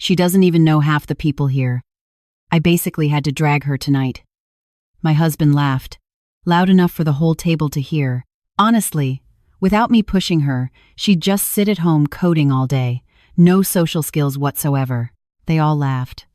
She doesn't even know half the people here. I basically had to drag her tonight." My husband laughed, loud enough for the whole table to hear. Honestly, without me pushing her, she'd just sit at home coding all day. No social skills whatsoever. They all laughed.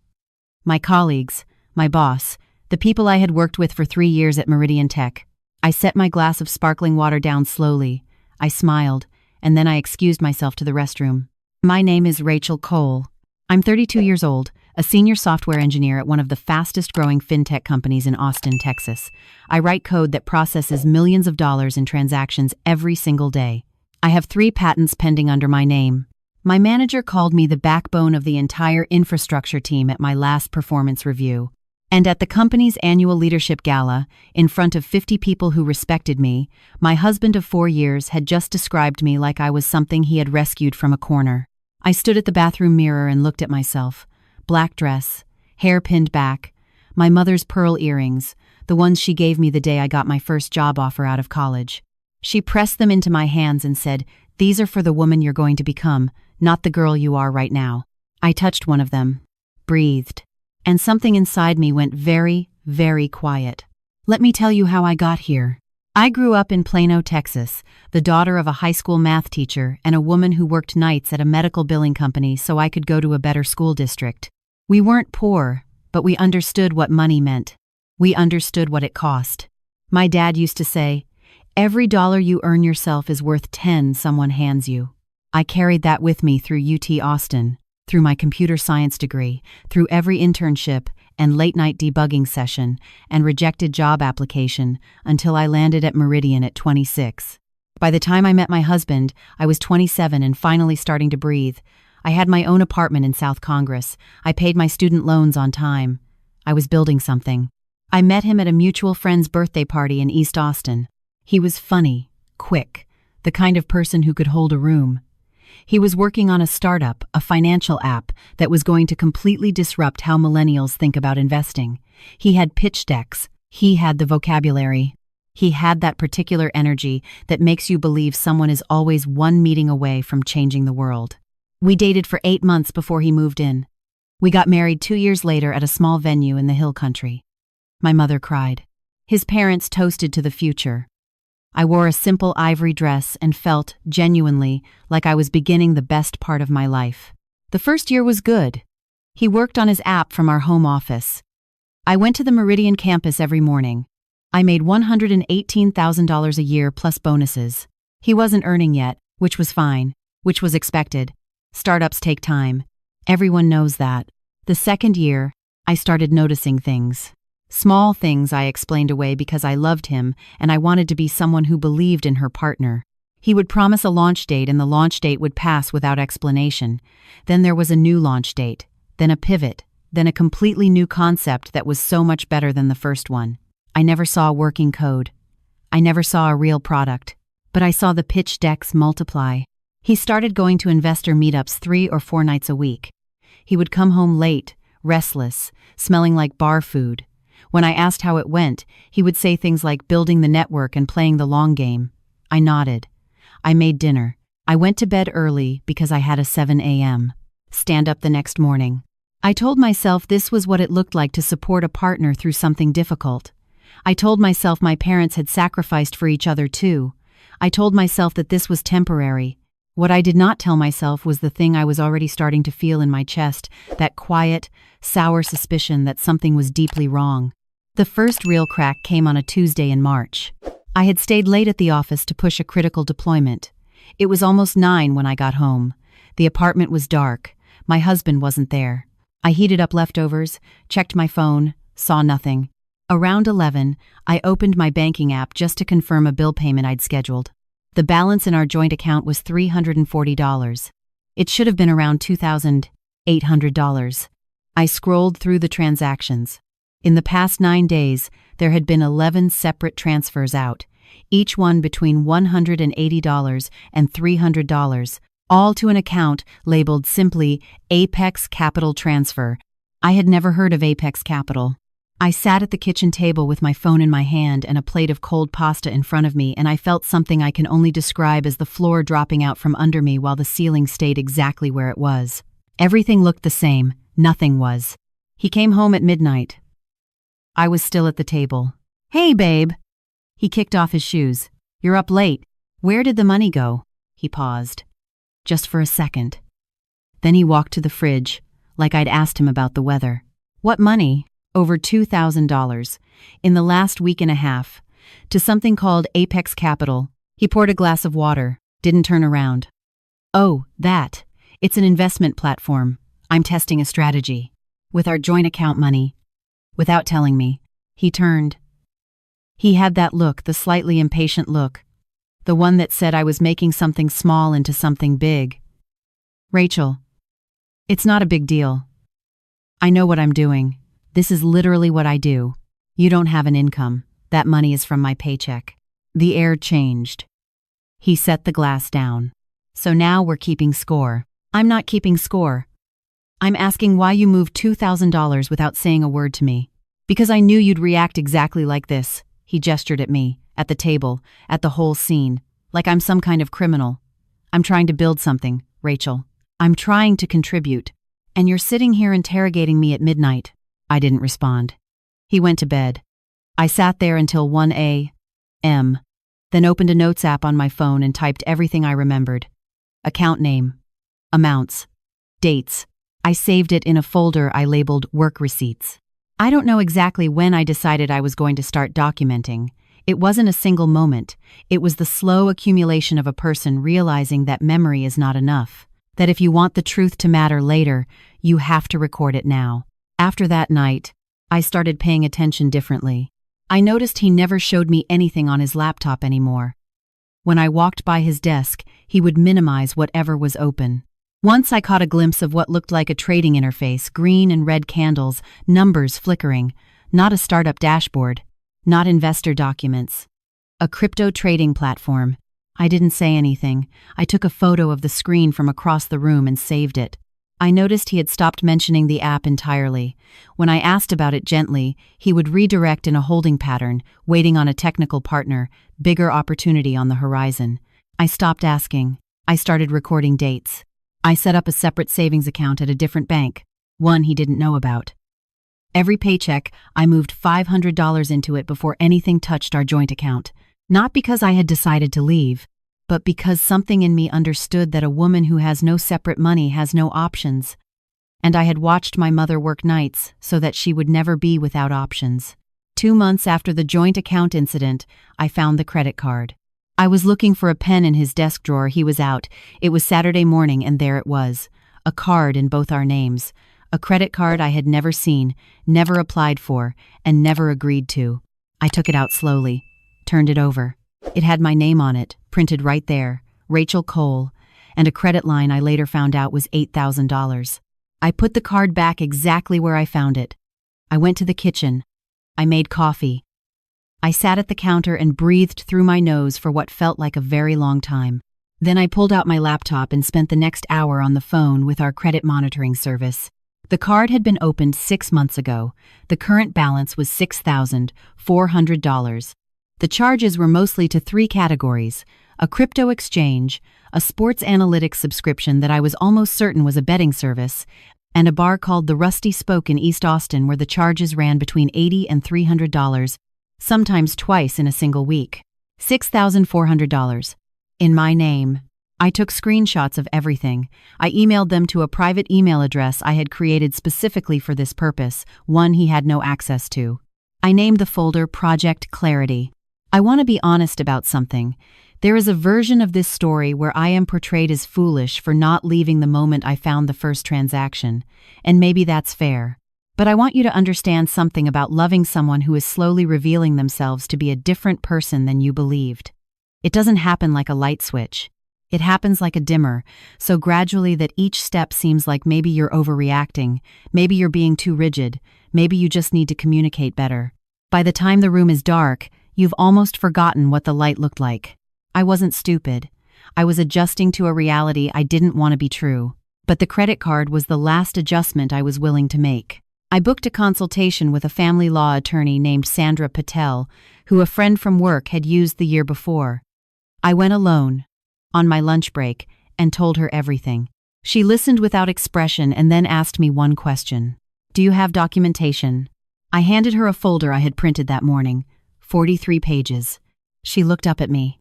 My colleagues, my boss, the people I had worked with for 3 years at Meridian Tech. I set my glass of sparkling water down slowly. I smiled, and then I excused myself to the restroom. "My name is Rachel Cole. I'm 32 years old, a senior software engineer at one of the fastest-growing fintech companies in Austin, Texas. I write code that processes millions of dollars in transactions every single day. I have 3 patents pending under my name. My manager called me the backbone of the entire infrastructure team at my last performance review. And at the company's annual leadership gala, in front of 50 people who respected me, my husband of 4 years had just described me like I was something he had rescued from a corner. I stood at the bathroom mirror and looked at myself. Black dress, hair pinned back, my mother's pearl earrings, the ones she gave me the day I got my first job offer out of college. She pressed them into my hands and said, "These are for the woman you're going to become, not the girl you are right now." I touched one of them, breathed, and something inside me went very, very quiet. Let me tell you how I got here. I grew up in Plano, Texas, the daughter of a high school math teacher and a woman who worked nights at a medical billing company so I could go to a better school district. We weren't poor, but we understood what money meant. We understood what it cost. My dad used to say, "Every dollar you earn yourself is worth 10 someone hands you." I carried that with me through UT Austin, through my computer science degree, through every internship and late-night debugging session and rejected job application until I landed at Meridian at 26. By the time I met my husband, I was 27 and finally starting to breathe. I had my own apartment in South Congress. I paid my student loans on time. I was building something. I met him at a mutual friend's birthday party in East Austin. He was funny, quick, the kind of person who could hold a room. He was working on a startup, a financial app, that was going to completely disrupt how millennials think about investing. He had pitch decks. He had the vocabulary. He had that particular energy that makes you believe someone is always one meeting away from changing the world. We dated for 8 months before he moved in. We got married 2 years later at a small venue in the Hill Country. My mother cried. His parents toasted to the future. I wore a simple ivory dress and felt, genuinely, like I was beginning the best part of my life. The first year was good. He worked on his app from our home office. I went to the Meridian campus every morning. I made $118,000 a year plus bonuses. He wasn't earning yet, which was fine, which was expected. Startups take time. Everyone knows that. The second year, I started noticing things. Small things I explained away because I loved him and I wanted to be someone who believed in her partner. He would promise a launch date and the launch date would pass without explanation. Then there was a new launch date, then a pivot, then a completely new concept that was so much better than the first one. I never saw working code. I never saw a real product, but I saw the pitch decks multiply. He started going to investor meetups 3 or 4 nights a week. He would come home late, restless, smelling like bar food. When I asked how it went, he would say things like building the network and playing the long game. I nodded. I made dinner. I went to bed early because I had a 7 a.m. stand up the next morning. I told myself this was what it looked like to support a partner through something difficult. I told myself my parents had sacrificed for each other too. I told myself that this was temporary. What I did not tell myself was the thing I was already starting to feel in my chest, that quiet, sour suspicion that something was deeply wrong. The first real crack came on a Tuesday in March. I had stayed late at the office to push a critical deployment. It was almost 9 when I got home. The apartment was dark. My husband wasn't there. I heated up leftovers, checked my phone, saw nothing. Around 11, I opened my banking app just to confirm a bill payment I'd scheduled. The balance in our joint account was $340. It should have been around $2,800. I scrolled through the transactions. In the past 9 days, there had been 11 separate transfers out, each one between $180 and $300, all to an account labeled simply Apex Capital Transfer. I had never heard of Apex Capital. I sat at the kitchen table with my phone in my hand and a plate of cold pasta in front of me, and I felt something I can only describe as the floor dropping out from under me while the ceiling stayed exactly where it was. Everything looked the same, nothing was. He came home at midnight. I was still at the table. "Hey, babe." He kicked off his shoes. "You're up late. Where did the money go?" He paused. Just for a second. Then he walked to the fridge, like I'd asked him about the weather. "What money?" "Over $2,000. In the last week and a half. To something called Apex Capital." He poured a glass of water, didn't turn around. "Oh, that. It's an investment platform. I'm testing a strategy. With our joint account money." Without telling me, he turned. He had that look, the slightly impatient look. The one that said I was making something small into something big. "Rachel, it's not a big deal. I know what I'm doing. This is literally what I do. You don't have an income. That money is from my paycheck." The air changed. He set the glass down. "So now we're keeping score." "I'm not keeping score. I'm asking why you moved $2,000 without saying a word to me. Because I knew you'd react exactly like this." He gestured at me, at the table, at the whole scene, like I'm some kind of criminal. "I'm trying to build something, Rachel. I'm trying to contribute. And you're sitting here interrogating me at midnight." I didn't respond. He went to bed. I sat there until 1 a.m., then opened a notes app on my phone and typed everything I remembered. Account name, amounts, dates. I saved it in a folder I labeled Work Receipts. I don't know exactly when I decided I was going to start documenting. It wasn't a single moment. It was the slow accumulation of a person realizing that memory is not enough. That if you want the truth to matter later, you have to record it now. After that night, I started paying attention differently. I noticed he never showed me anything on his laptop anymore. When I walked by his desk, he would minimize whatever was open. Once I caught a glimpse of what looked like a trading interface, green and red candles, numbers flickering, not a startup dashboard, not investor documents. A crypto trading platform. I didn't say anything. I took a photo of the screen from across the room and saved it. I noticed he had stopped mentioning the app entirely. When I asked about it gently, he would redirect in a holding pattern, waiting on a technical partner, bigger opportunity on the horizon. I stopped asking. I started recording dates. I set up a separate savings account at a different bank, one he didn't know about. Every paycheck, I moved $500 into it before anything touched our joint account. Not because I had decided to leave, but because something in me understood that a woman who has no separate money has no options. And I had watched my mother work nights so that she would never be without options. 2 months after the joint account incident, I found the credit card. I was looking for a pen in his desk drawer. He was out. It was Saturday morning, and there it was. A card in both our names. A credit card I had never seen, never applied for, and never agreed to. I took it out slowly, turned it over. It had my name on it, printed right there, Rachel Cole, and a credit line I later found out was $8,000. I put the card back exactly where I found it. I went to the kitchen. I made coffee. I sat at the counter and breathed through my nose for what felt like a very long time. Then I pulled out my laptop and spent the next hour on the phone with our credit monitoring service. The card had been opened 6 months ago. The current balance was $6,400. The charges were mostly to 3 categories: a crypto exchange, a sports analytics subscription that I was almost certain was a betting service, and a bar called the Rusty Spoke in East Austin where the charges ran between $80 and $300, sometimes twice in a single week. $6,400. In my name. I took screenshots of everything. I emailed them to a private email address I had created specifically for this purpose, one he had no access to. I named the folder Project Clarity. I want to be honest about something. There is a version of this story where I am portrayed as foolish for not leaving the moment I found the first transaction, and maybe that's fair. But I want you to understand something about loving someone who is slowly revealing themselves to be a different person than you believed. It doesn't happen like a light switch. It happens like a dimmer, so gradually that each step seems like maybe you're overreacting, maybe you're being too rigid, maybe you just need to communicate better. By the time the room is dark, you've almost forgotten what the light looked like. I wasn't stupid. I was adjusting to a reality I didn't want to be true. But the credit card was the last adjustment I was willing to make. I booked a consultation with a family law attorney named Sandra Patel, who a friend from work had used the year before. I went alone, on my lunch break, and told her everything. She listened without expression and then asked me one question. Do you have documentation? I handed her a folder I had printed that morning, 43 pages. She looked up at me.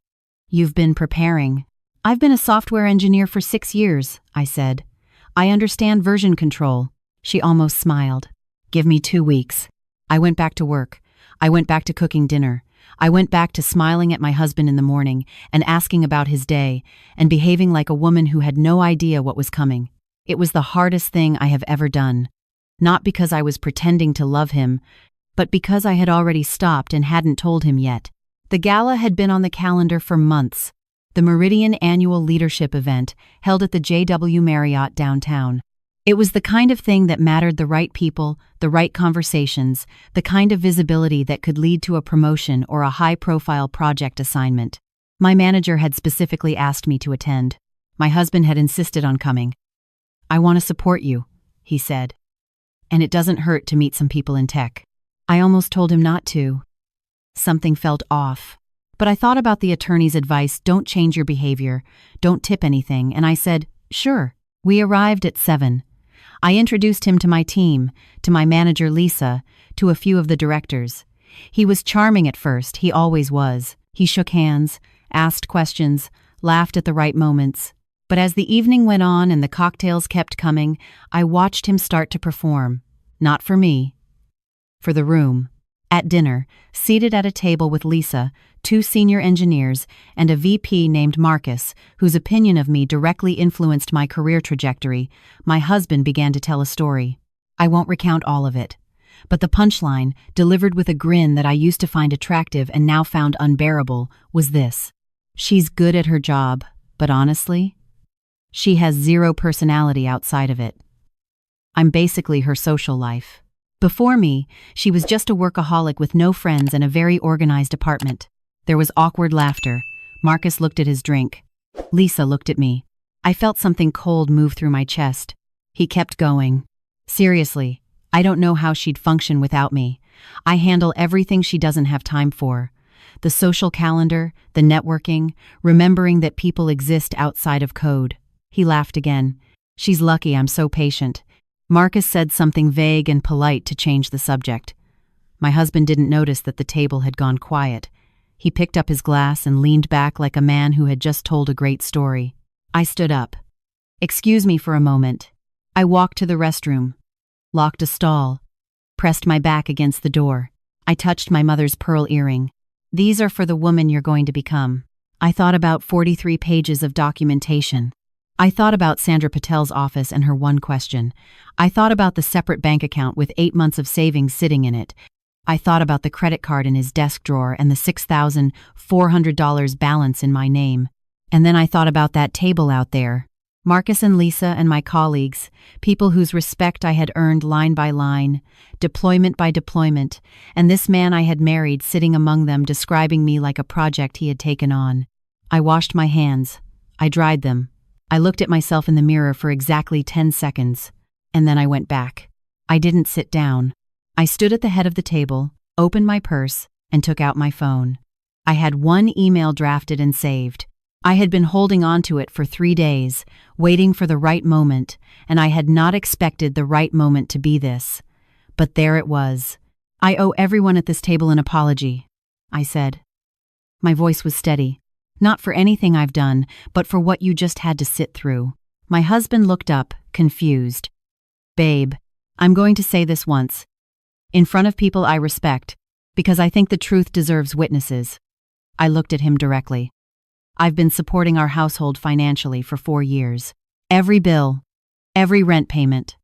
You've been preparing. I've been a software engineer for 6 years, I said. I understand version control. She almost smiled. Give me 2 weeks. I went back to work. I went back to cooking dinner. I went back to smiling at my husband in the morning and asking about his day and behaving like a woman who had no idea what was coming. It was the hardest thing I have ever done. Not because I was pretending to love him, but because I had already stopped and hadn't told him yet. The gala had been on the calendar for months. The Meridian Annual Leadership Event held at the JW Marriott downtown. It was the kind of thing that mattered the right people, the right conversations, the kind of visibility that could lead to a promotion or a high-profile project assignment. My manager had specifically asked me to attend. My husband had insisted on coming. I want to support you, he said. And it doesn't hurt to meet some people in tech. I almost told him not to. Something felt off. But I thought about the attorney's advice, don't change your behavior, don't tip anything, and I said, sure. We arrived at 7. I introduced him to my team, to my manager Lisa, to a few of the directors. He was charming at first, he always was. He shook hands, asked questions, laughed at the right moments. But as the evening went on and the cocktails kept coming, I watched him start to perform. Not for me. For the room. At dinner, seated at a table with Lisa, 2 senior engineers, and a VP named Marcus, whose opinion of me directly influenced my career trajectory, my husband began to tell a story. I won't recount all of it. But the punchline, delivered with a grin that I used to find attractive and now found unbearable, was this. She's good at her job, but honestly, she has 0 personality outside of it. I'm basically her social life. Before me, she was just a workaholic with no friends and a very organized apartment. There was awkward laughter. Marcus looked at his drink. Lisa looked at me. I felt something cold move through my chest. He kept going. Seriously, I don't know how she'd function without me. I handle everything she doesn't have time for. The social calendar, the networking, remembering that people exist outside of code. He laughed again. She's lucky I'm so patient. Marcus said something vague and polite to change the subject. My husband didn't notice that the table had gone quiet. He picked up his glass and leaned back like a man who had just told a great story. I stood up. Excuse me for a moment. I walked to the restroom, locked a stall, pressed my back against the door. I touched my mother's pearl earring. These are for the woman you're going to become. I thought about 43 pages of documentation. I thought about Sandra Patel's office and her one question. I thought about the separate bank account with 8 months of savings sitting in it. I thought about the credit card in his desk drawer and the $6,400 balance in my name. And then I thought about that table out there. Marcus and Lisa and my colleagues, people whose respect I had earned line by line, deployment by deployment, and this man I had married sitting among them describing me like a project he had taken on. I washed my hands. I dried them. I looked at myself in the mirror for exactly 10 seconds, and then I went back. I didn't sit down. I stood at the head of the table, opened my purse, and took out my phone. I had one email drafted and saved. I had been holding on to it for 3 days, waiting for the right moment, and I had not expected the right moment to be this. But there it was. I owe everyone at this table an apology, I said. My voice was steady. Not for anything I've done, but for what you just had to sit through. My husband looked up, confused. Babe, I'm going to say this once. In front of people I respect, because I think the truth deserves witnesses. I looked at him directly. I've been supporting our household financially for 4 years. Every bill, every rent payment,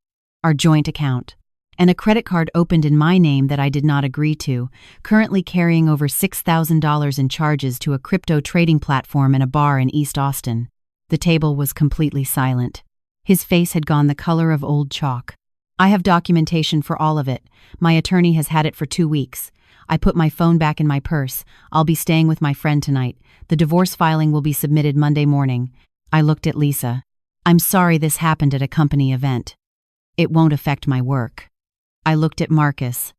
our joint account, and a credit card opened in my name that I did not agree to, currently carrying over $6,000 in charges to a crypto trading platform and a bar in East Austin. The table was completely silent. His face had gone the color of old chalk. I have documentation for all of it. My attorney has had it for 2 weeks. I put my phone back in my purse. I'll be staying with my friend tonight. The divorce filing will be submitted Monday morning. I looked at Lisa. I'm sorry this happened at a company event. It won't affect my work. I looked at Marcus.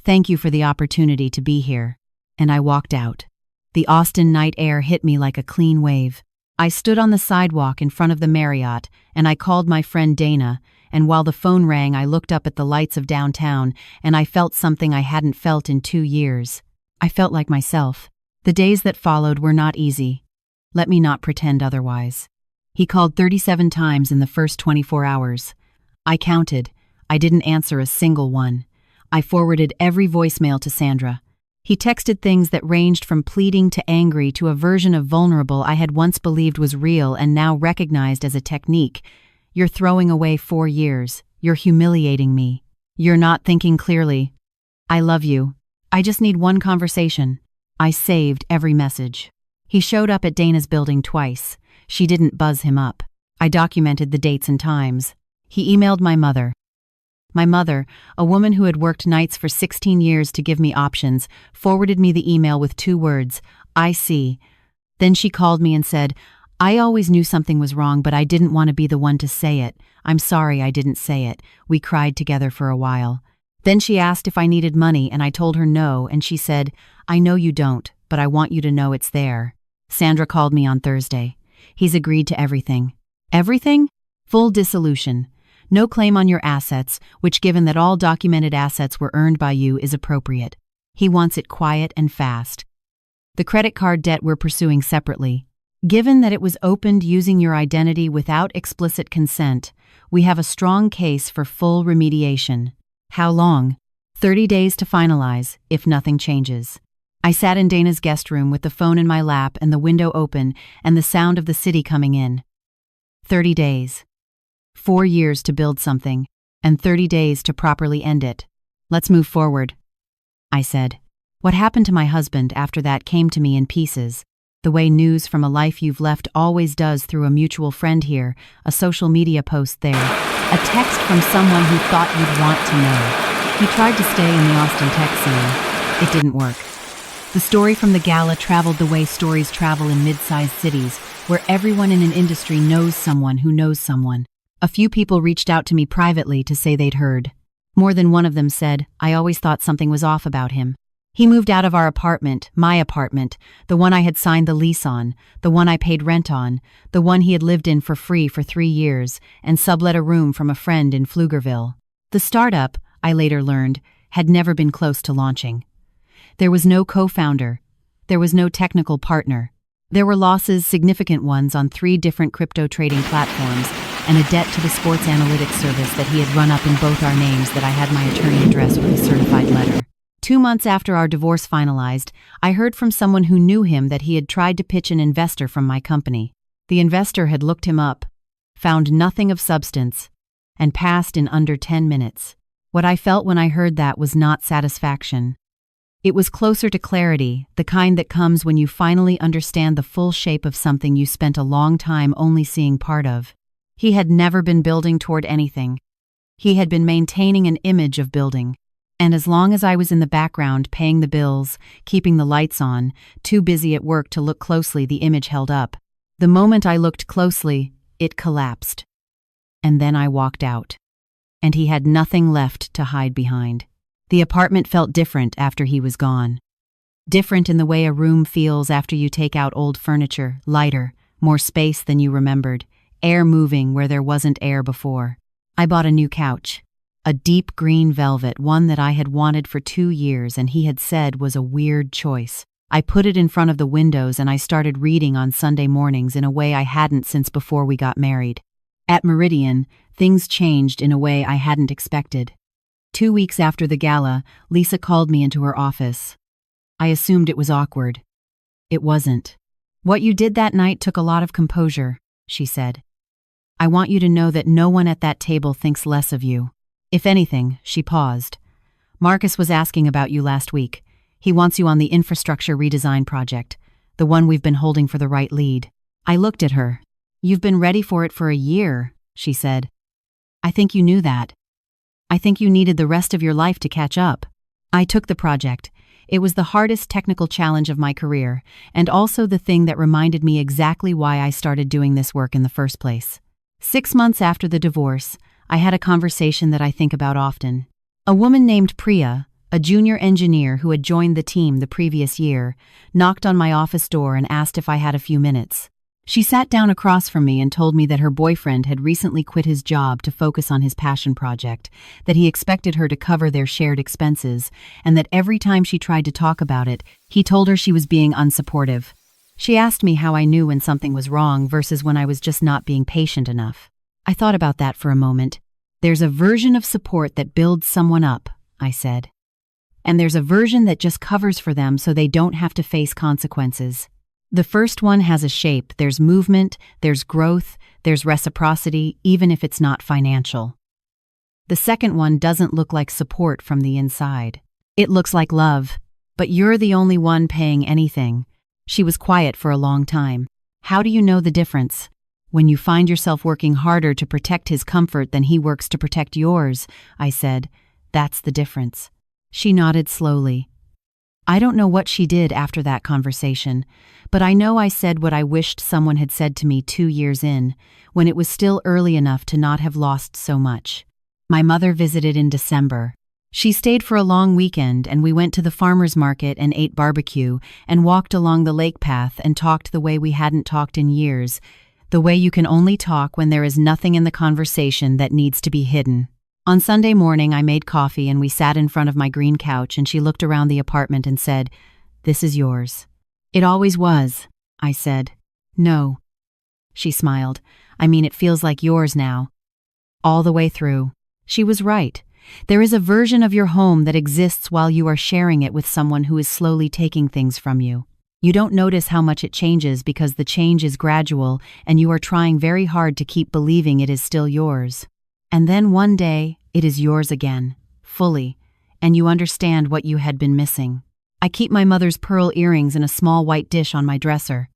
Thank you for the opportunity to be here. And I walked out. The Austin night air hit me like a clean wave. I stood on the sidewalk in front of the Marriott, and I called my friend Dana, and while the phone rang, I looked up at the lights of downtown, and I felt something I hadn't felt in 2 years. I felt like myself. The days that followed were not easy. Let me not pretend otherwise. He called 37 times in the first 24 hours. I counted. I didn't answer a single one. I forwarded every voicemail to Sandra. He texted things that ranged from pleading to angry to a version of vulnerable I had once believed was real and now recognized as a technique. You're throwing away 4 years. You're humiliating me. You're not thinking clearly. I love you. I just need one conversation. I saved every message. He showed up at Dana's building twice. She didn't buzz him up. I documented the dates and times. He emailed my mother. My mother, a woman who had worked nights for 16 years to give me options, forwarded me the email with 2 words, I see. Then she called me and said, I always knew something was wrong, but I didn't want to be the one to say it. I'm sorry I didn't say it. We cried together for a while. Then she asked if I needed money, and I told her no, and she said, I know you don't, but I want you to know it's there. Sandra called me on Thursday. He's agreed to everything. Everything? Full dissolution. No claim on your assets, which, given that all documented assets were earned by you, is appropriate. He wants it quiet and fast. The credit card debt we're pursuing separately. Given that it was opened using your identity without explicit consent, we have a strong case for full remediation. How long? 30 days to finalize, if nothing changes. I sat in Dana's guest room with the phone in my lap and the window open and the sound of the city coming in. 30 days. 4 years to build something, and 30 days to properly end it. Let's move forward. I said. What happened to my husband after that came to me in pieces, the way news from a life you've left always does through a mutual friend here, a social media post there, a text from someone who thought you'd want to know. He tried to stay in the Austin tech scene. It didn't work. The story from the gala traveled the way stories travel in mid-sized cities, where everyone in an industry knows someone who knows someone. A few people reached out to me privately to say they'd heard. More than one of them said, I always thought something was off about him. He moved out of our apartment, my apartment, the one I had signed the lease on, the one I paid rent on, the one he had lived in for free for 3 years, and sublet a room from a friend in Pflugerville. The startup, I later learned, had never been close to launching. There was no co-founder. There was no technical partner. There were losses, significant ones, on 3 different crypto trading platforms, and a debt to the sports analytics service that he had run up in both our names that I had my attorney address with a certified letter. 2 months after our divorce finalized, I heard from someone who knew him that he had tried to pitch an investor from my company. The investor had looked him up, found nothing of substance, and passed in under 10 minutes. What I felt when I heard that was not satisfaction. It was closer to clarity, the kind that comes when you finally understand the full shape of something you spent a long time only seeing part of. He had never been building toward anything. He had been maintaining an image of building. And as long as I was in the background paying the bills, keeping the lights on, too busy at work to look closely, the image held up. The moment I looked closely, it collapsed. And then I walked out. And he had nothing left to hide behind. The apartment felt different after he was gone. Different in the way a room feels after you take out old furniture, lighter, more space than you remembered, air moving where there wasn't air before. I bought a new couch. A deep green velvet, one that I had wanted for 2 years and he had said was a weird choice. I put it in front of the windows and I started reading on Sunday mornings in a way I hadn't since before we got married. At Meridian, things changed in a way I hadn't expected. 2 weeks after the gala, Lisa called me into her office. I assumed it was awkward. It wasn't. What you did that night took a lot of composure, she said. I want you to know that no one at that table thinks less of you. If anything, she paused. Marcus was asking about you last week. He wants you on the infrastructure redesign project, the one we've been holding for the right lead. I looked at her. You've been ready for it for a year, she said. I think you knew that. I think you needed the rest of your life to catch up. I took the project. It was the hardest technical challenge of my career, and also the thing that reminded me exactly why I started doing this work in the first place. 6 months after the divorce, I had a conversation that I think about often. A woman named Priya, a junior engineer who had joined the team the previous year, knocked on my office door and asked if I had a few minutes. She sat down across from me and told me that her boyfriend had recently quit his job to focus on his passion project, that he expected her to cover their shared expenses, and that every time she tried to talk about it, he told her she was being unsupportive. She asked me how I knew when something was wrong versus when I was just not being patient enough. I thought about that for a moment. There's a version of support that builds someone up, I said. And there's a version that just covers for them so they don't have to face consequences. The first one has a shape, there's movement, there's growth, there's reciprocity, even if it's not financial. The second one doesn't look like support from the inside. It looks like love, but you're the only one paying anything. She was quiet for a long time. How do you know the difference? When you find yourself working harder to protect his comfort than he works to protect yours, I said. That's the difference. She nodded slowly. I don't know what she did after that conversation, but I know I said what I wished someone had said to me 2 years in, when it was still early enough to not have lost so much. My mother visited in December. She stayed for a long weekend, and we went to the farmer's market and ate barbecue and walked along the lake path and talked the way we hadn't talked in years, the way you can only talk when there is nothing in the conversation that needs to be hidden. On Sunday morning, I made coffee and we sat in front of my green couch, and she looked around the apartment and said, "This is yours." "It always was," I said. "No." She smiled. "I mean, it feels like yours now." All the way through. She was right. There is a version of your home that exists while you are sharing it with someone who is slowly taking things from you. You don't notice how much it changes because the change is gradual and you are trying very hard to keep believing it is still yours. And then one day, it is yours again, fully, and you understand what you had been missing. I keep my mother's pearl earrings in a small white dish on my dresser.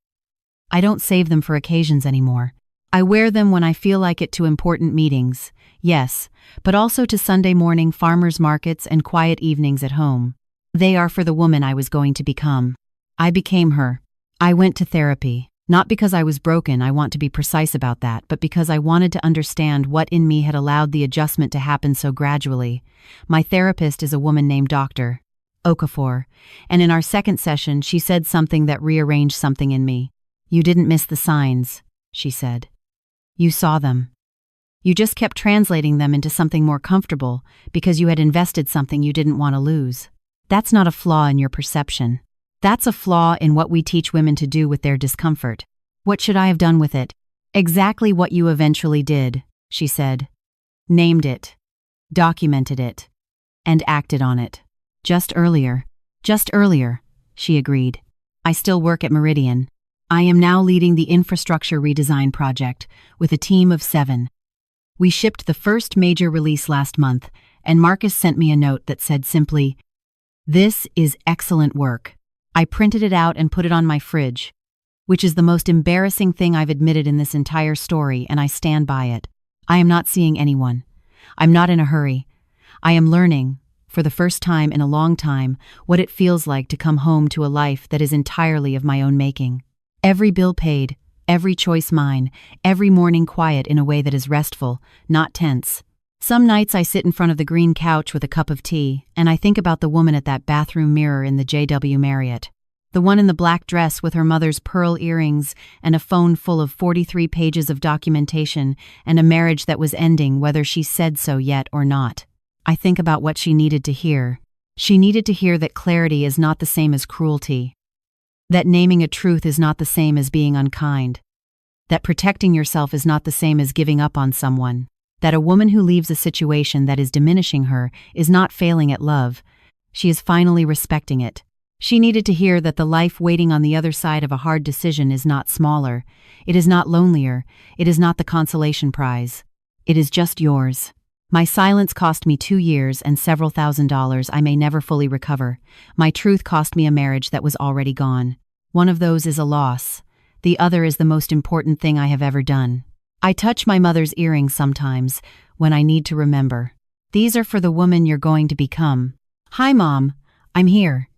I don't save them for occasions anymore. I wear them when I feel like it to important meetings, yes, but also to Sunday morning farmers markets and quiet evenings at home. They are for the woman I was going to become. I became her. I went to therapy. Not because I was broken, I want to be precise about that, but because I wanted to understand what in me had allowed the adjustment to happen so gradually. My therapist is a woman named Dr. Okafor, and in our second session, she said something that rearranged something in me. "You didn't miss the signs," she said. "You saw them. You just kept translating them into something more comfortable because you had invested something you didn't want to lose. That's not a flaw in your perception. That's a flaw in what we teach women to do with their discomfort. What should I have done with it?" "Exactly what you eventually did," she said. "Named it, documented it, and acted on it. Just earlier, she agreed. "I still work at Meridian. I am now leading the infrastructure redesign project with a team of 7. We shipped the first major release last month, and Marcus sent me a note that said simply, 'This is excellent work.' I printed it out and put it on my fridge, which is the most embarrassing thing I've admitted in this entire story, and I stand by it. I am not seeing anyone. I'm not in a hurry. I am learning, for the first time in a long time, what it feels like to come home to a life that is entirely of my own making. Every bill paid, every choice mine, every morning quiet in a way that is restful, not tense. Some nights I sit in front of the green couch with a cup of tea, and I think about the woman at that bathroom mirror in the JW Marriott. The one in the black dress with her mother's pearl earrings and a phone full of 43 pages of documentation and a marriage that was ending whether she said so yet or not. I think about what she needed to hear. She needed to hear that clarity is not the same as cruelty. That naming a truth is not the same as being unkind. That protecting yourself is not the same as giving up on someone. That a woman who leaves a situation that is diminishing her is not failing at love. She is finally respecting it. She needed to hear that the life waiting on the other side of a hard decision is not smaller. It is not lonelier. It is not the consolation prize. It is just yours. My silence cost me 2 years and several $1,000s I may never fully recover. My truth cost me a marriage that was already gone. One of those is a loss. The other is the most important thing I have ever done. I touch my mother's earrings sometimes when I need to remember. These are for the woman you're going to become. "Hi, Mom. I'm here,"